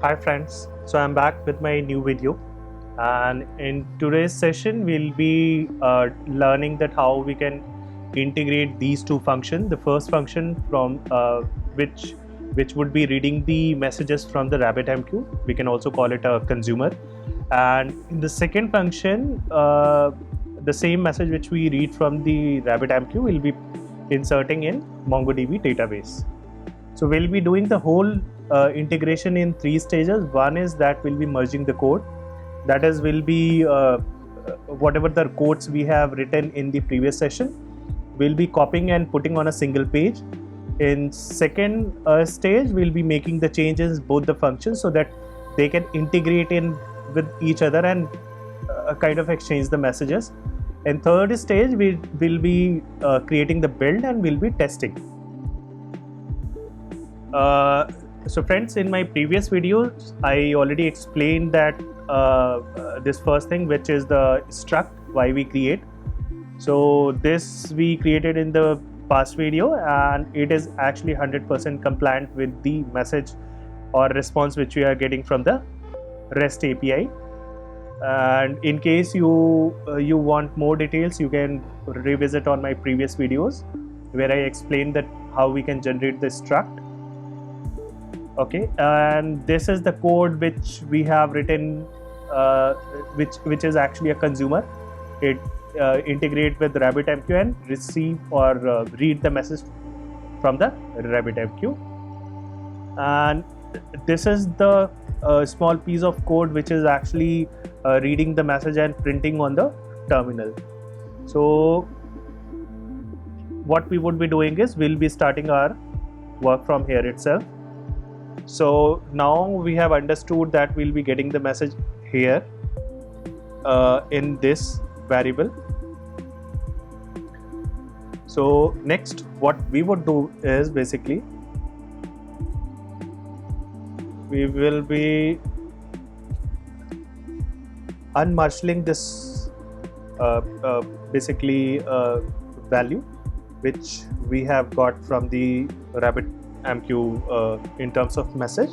Hi friends, so I'm back with my new video, and in today's session we'll be learning that how we can integrate these two functions. The first function from which would be reading the messages from the RabbitMQ. We can also call it a consumer, and in the second function, the same message which we read from the RabbitMQ will be inserting in MongoDB database. So we'll be doing the whole integration in three stages. One is that we'll be merging the code. That is, will be whatever the codes we have written in the previous session, we'll be copying and putting on a single page. In second stage, we'll be making the changes both the functions so that they can integrate in with each other and kind of exchange the messages. In third stage, we will be creating the build and we'll be testing. So friends, in my previous videos, I already explained that this first thing, which is the struct, why we create. So this we created in the past video, and it is actually 100% compliant with the message or response which we are getting from the REST API. And in case you want more details, you can revisit on my previous videos where I explained that how we can generate the struct. Okay, and this is the code which we have written, which is actually a consumer. It integrate with RabbitMQ and receive or read the message from the RabbitMQ. And this is the small piece of code which is actually reading the message and printing on the terminal. So what we would be doing is we'll be starting our work from here itself. So now we have understood that we'll be getting the message here in this variable. So next what we would do is basically we will be unmarshalling this value which we have got from the RabbitMQ in terms of message.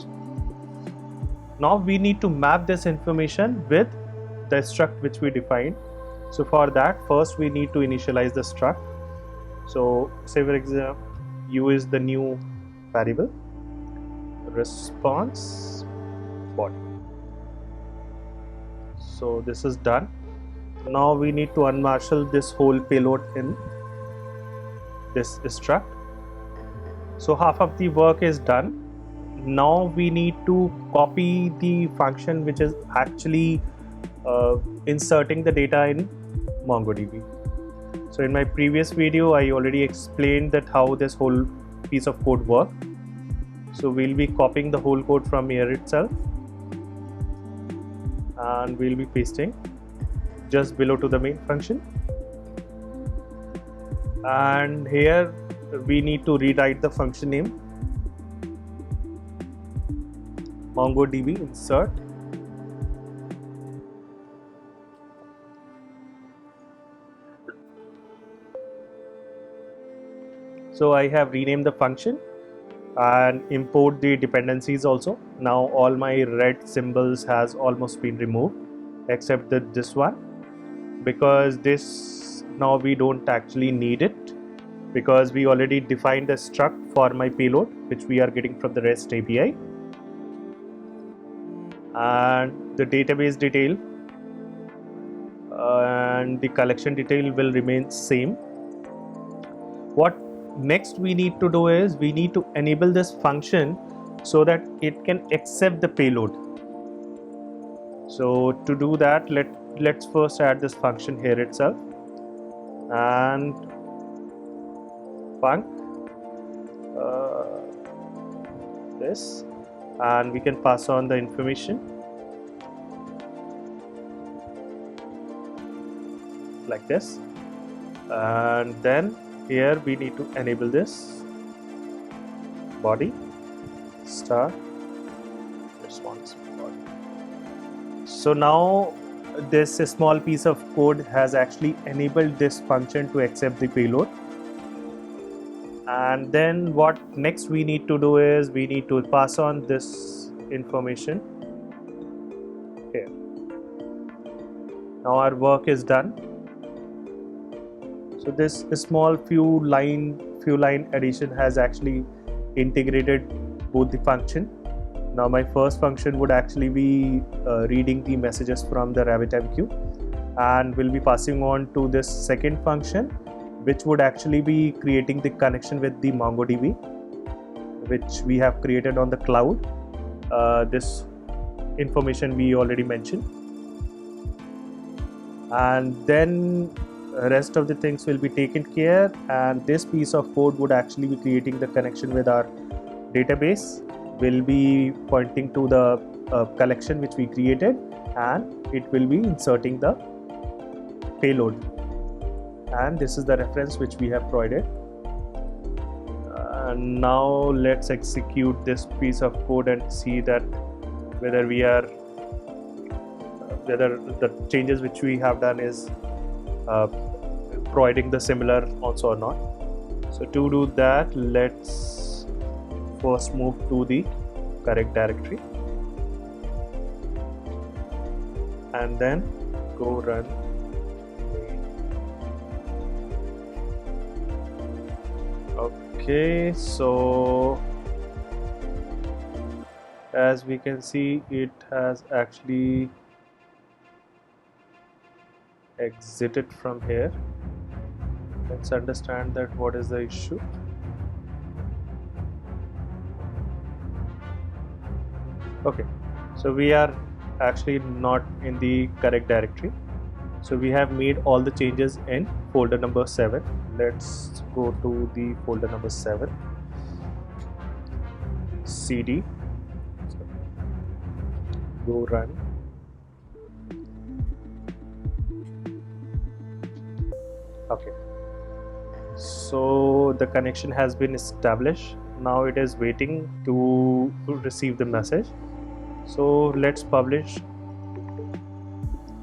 Now we need to map this information with the struct which we defined. So for that, first we need to initialize the struct. So say for example, u is the new variable, response body. So this is done. Now we need to unmarshal this whole payload in this struct. So half of the work is done. Now we need to copy the function which is actually inserting the data in MongoDB. So in my previous video, I already explained that how this whole piece of code works. So we'll be copying the whole code from here itself, and we'll be pasting just below to the main function. And here we need to rewrite the function name MongoDB insert. So I have renamed the function and import the dependencies also. Now all my red symbols has almost been removed except this one, because this now we don't actually need it, because we already defined the struct for my payload which we are getting from the REST API, and the database detail and the collection detail will remain same. What next we need to do is we need to enable this function so that it can accept the payload. So to do that, let's first add this function here itself, and func this, and we can pass on the information like this, and then here we need to enable this body star response body. So now this small piece of code has actually enabled this function to accept the payload. And then what next we need to do is we need to pass on this information here. Now our work is done. So this small few line addition has actually integrated both the function. Now my first function would actually be reading the messages from the RabbitMQ, and will be passing on to this second function, which would actually be creating the connection with the MongoDB, which we have created on the cloud. This information we already mentioned, and then rest of the things will be taken care, and this piece of code would actually be creating the connection with our database, will be pointing to the collection which we created, and it will be inserting the payload, and this is the reference which we have provided. And now let's execute this piece of code and see that whether the changes which we have done is providing the similar also or not. So to do that, let's first move to the correct directory and then go run. Okay, so as we can see, it has actually exited from here. Let's understand that what is the issue. Okay, so we are actually not in the correct directory. So we have made all the changes in folder number 7. Let's go to the folder number 7, cd, go run. Okay, so the connection has been established. Now it is waiting to receive the message. So let's publish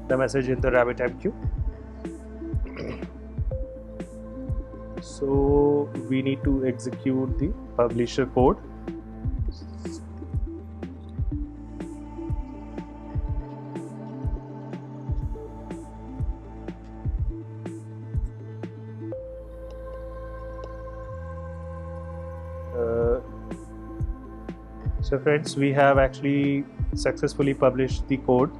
the message in the RabbitMQ. So we need to execute the publisher code. So friends, we have actually successfully published the code,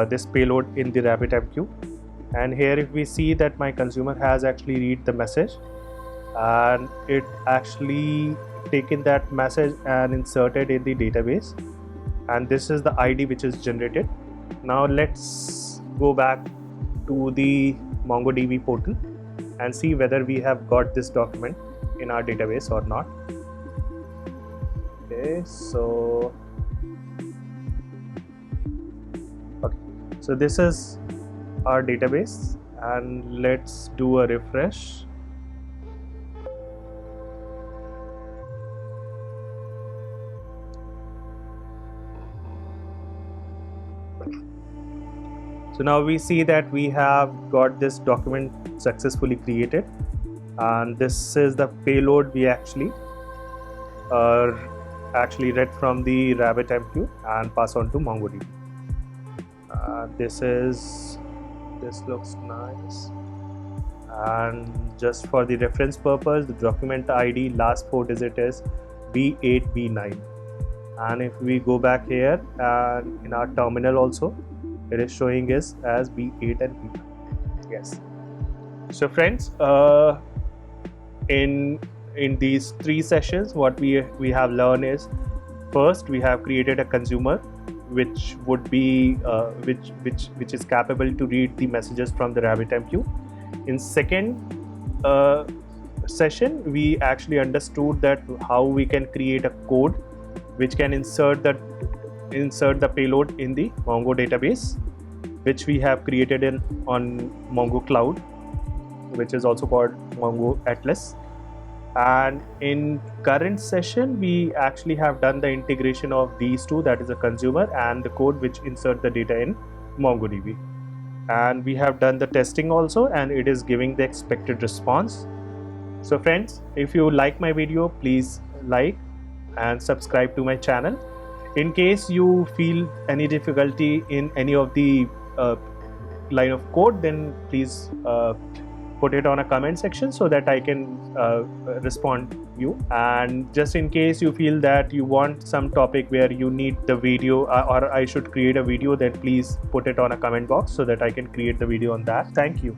this payload in the RabbitMQ, and here if we see that my consumer has actually read the message, and it actually taken that message and inserted in the database, and this is the ID which is generated. Now let's go back to the MongoDB portal and see whether we have got this document in our database or not. Okay, so this is our database, and let's do a refresh. So now we see that we have got this document successfully created, and this is the payload we actually read from the RabbitMQ and pass on to MongoDB. This looks nice, and just for the reference purpose, the document ID last 4 digit is B8B9, and if we go back here and in our terminal also, it is showing us as B8 and B9. Yes. So friends, in these 3 sessions, what we have learned is, first we have created a consumer which would be which is capable to read the messages from the RabbitMQ. In second session, we actually understood that how we can create a code which can insert the payload in the Mongo database, which we have created on Mongo Cloud, which is also called Mongo Atlas. And in current session, we actually have done the integration of these two, that is a consumer and the code which insert the data in MongoDB. And we have done the testing also, and it is giving the expected response. So friends, if you like my video, please like and subscribe to my channel. In case you feel any difficulty in any of the line of code, then please put it on a comment section so that I can respond you. And just in case you feel that you want some topic where you need the video or I should create a video, then please put it on a comment box so that I can create the video on that. Thank you.